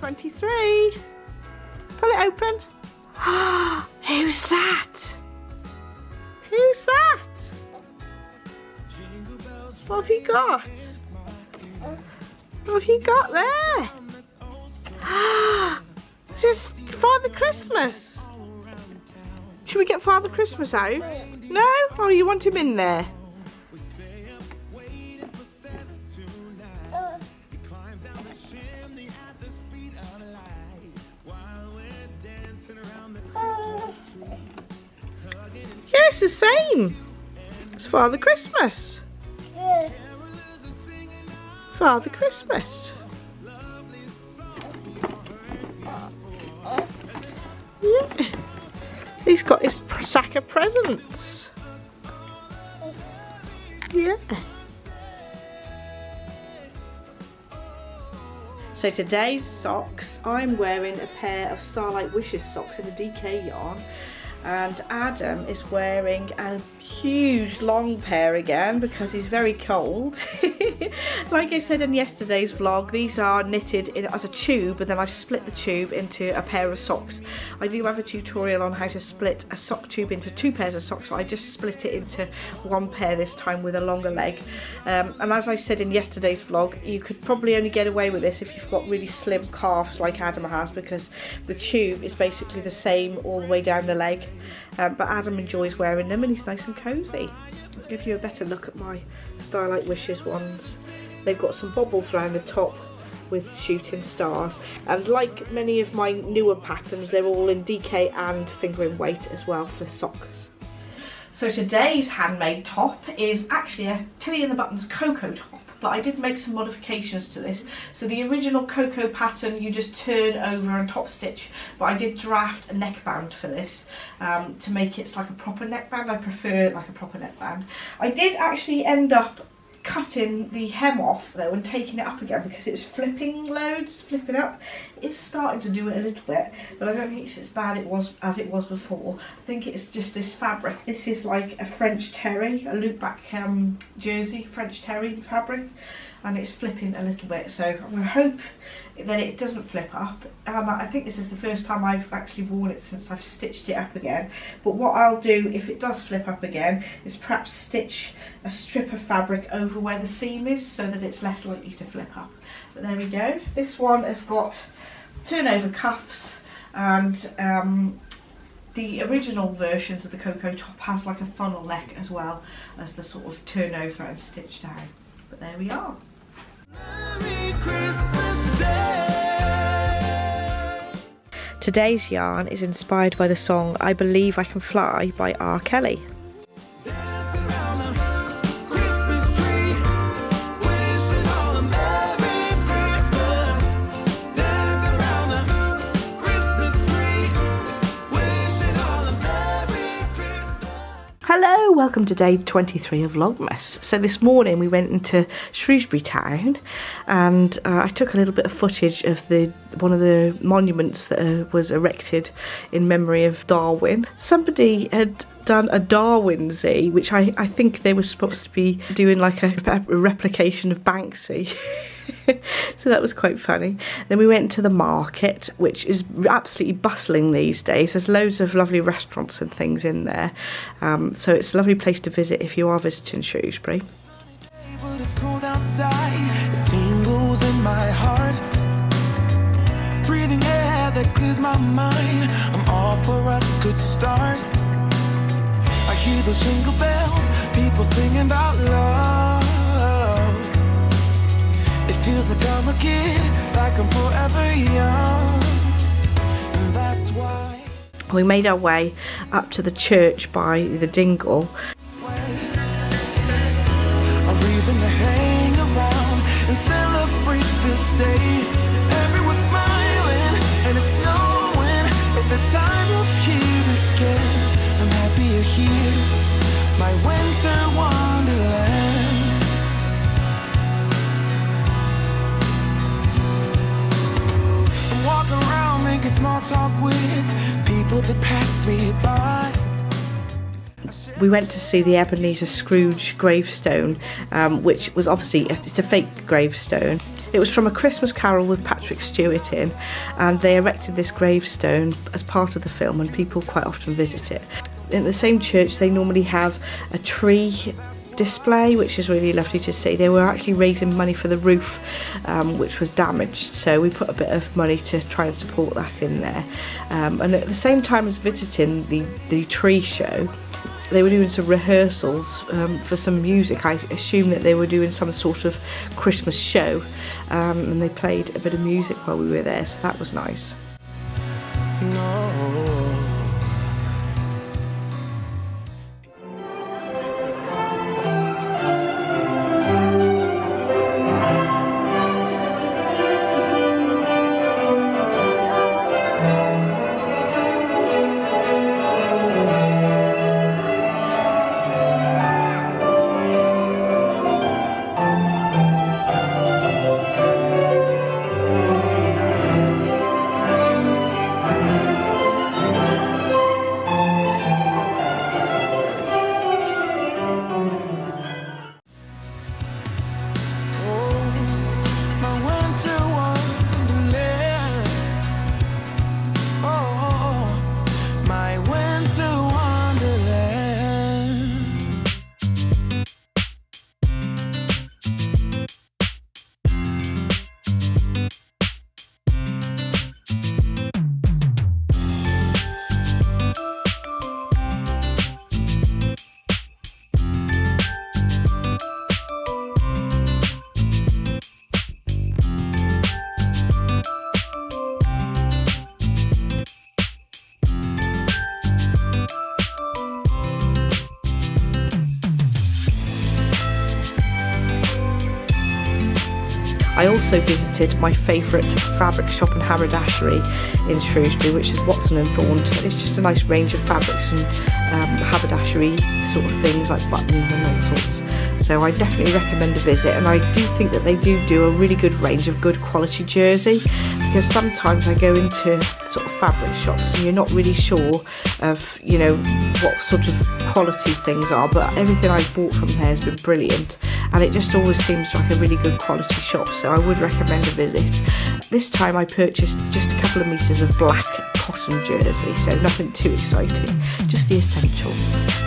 23. Pull it open. Who's that? Who's that? What have you got? What have you got there? Just Father Christmas. Should we get Father Christmas out? No? Oh, you want him in there? Yes, the same. It's Father Christmas. Father Christmas. Yeah. He's got his sack of presents. Yeah. So today's socks, I'm wearing a pair of Starlight Wishes socks in a DK yarn, and Adam is wearing a huge long pair again because he's very cold. Like I said in yesterday's vlog, these are knitted in as a tube, and then I've split the tube into a pair of socks. I do have a tutorial on how to split a sock tube into 2 pairs of socks, so I just split it into 1 pair this time with a longer leg. And as I said in yesterday's vlog, you could probably only get away with this if you've got really slim calves like Adam has, because the tube is basically the same all the way down the leg. But Adam enjoys wearing them and he's nice and cosy. I'll give you a better look at my Starlight Wishes ones. They've got some bobbles around the top with shooting stars, and like many of my newer patterns, they're all in DK and fingering weight as well for socks. So today's handmade top is actually a Tilly and the Buttons Cocoa top, but I did make some modifications to this. So the original Cocoa pattern you just turn over and top stitch, but I did draft a neckband for this to make it like a proper neckband. I prefer like a proper neckband. I did actually end up cutting the hem off though and taking it up again because it was flipping up. It's starting to do it a little bit, but I don't think it's as bad as it was before. I think it's just this fabric. This is like a French terry, a loop back jersey French terry fabric, and it's flipping a little bit, so I'm going to hope that it doesn't flip up. I think this is the first time I've actually worn it since I've stitched it up again, but what I'll do if it does flip up again is perhaps stitch a strip of fabric over where the seam is so that it's less likely to flip up. But there we go. This one has got turnover cuffs, and the original versions of the Cocoa top has like a funnel neck as well as the sort of turnover and stitch down. But there we are. Merry Christmas Day. Today's yarn is inspired by the song I Believe I Can Fly by R. Kelly. Hello, welcome to day 23 of Vlogmas. So this morning we went into Shrewsbury town, and I took a little bit of footage of one of the monuments that was erected in memory of Darwin. Somebody had done a Darwinsy, which I think they were supposed to be doing like a replication of Banksy. So that was quite funny. Then we went to the market, which is absolutely bustling these days. There's loads of lovely restaurants and things in there, so it's a lovely place to visit if you are visiting Shrewsbury. But it's cold outside, it tingles in my heart. Breathing air that clears my mind, I'm all for a good start. I hear those jingle bells, people singing about love. It feels like I'm a kid, like I'm forever young. And that's why we made our way up to the church by the dingle. A reason to hang around and celebrate this day. Everyone's smiling and it's snowing. It's the time of year again. I'm happy you're here, my winter wonderland. I'm walking around making small talk with people that pass me by. we went to see the Ebenezer Scrooge gravestone, which was obviously, it's a fake gravestone. It was from A Christmas Carol with Patrick Stewart in, and they erected this gravestone as part of the film, and people quite often visit it. In the same church they normally have a tree display, which is really lovely to see. They were actually raising money for the roof, which was damaged, so we put a bit of money to try and support that in there. And at the same time as visiting the tree show, they were doing some rehearsals for some music. I assume that they were doing some sort of Christmas show, and they played a bit of music while we were there, so that was nice. I also visited my favourite fabric shop and haberdashery in Shrewsbury, which is Watson and Thornton. It's just a nice range of fabrics and haberdashery sort of things like buttons and all sorts. So I definitely recommend a visit, and I do think that they do a really good range of good quality jersey, because sometimes I go into sort of fabric shops and you're not really sure of, you know, what sort of quality things are, but everything I've bought from there has been brilliant, and it just always seems like a really good quality shop, so I would recommend a visit. This time I purchased just a couple of metres of black cotton jersey, so nothing too exciting, just the essentials.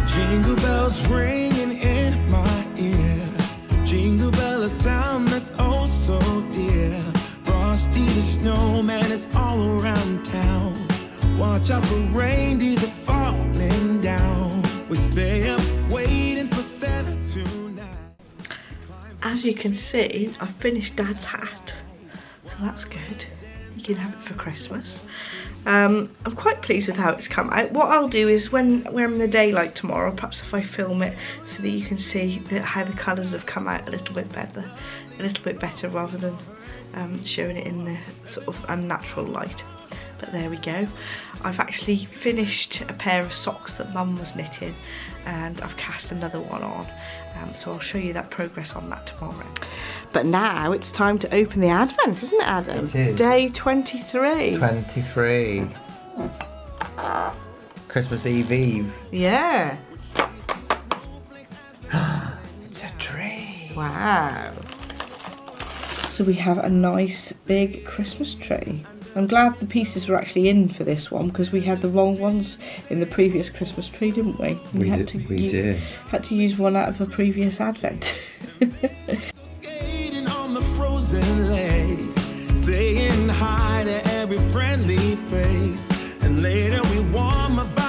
Jingle bells ringing in my ear. Jingle bell, a sound that's oh so dear. Frosty the snowman is all around town. Watch out for reindeers are falling down. We stay up waiting for Santa tonight. As you can see, I've finished Dad's hat, so that's good. You can have it for Christmas. I'm quite pleased with how it's come out. What I'll do is when we're in the daylight tomorrow, perhaps if I film it so that you can see how the colours have come out a little bit better rather than showing it in the sort of unnatural light. But there we go. I've actually finished a pair of socks that Mum was knitting, and I've cast another one on. So I'll show you that progress on that tomorrow. But now it's time to open the Advent, isn't it, Adam? It is. Day 23. 23. Christmas Eve. Yeah. It's a tree. Wow. So we have a nice big Christmas tree. I'm glad the pieces were actually in for this one, because we had the wrong ones in the previous Christmas tree, didn't we? We did. Had to use one out of a previous Advent. Skating on the frozen lake, saying hi to every friendly face, and later we warm up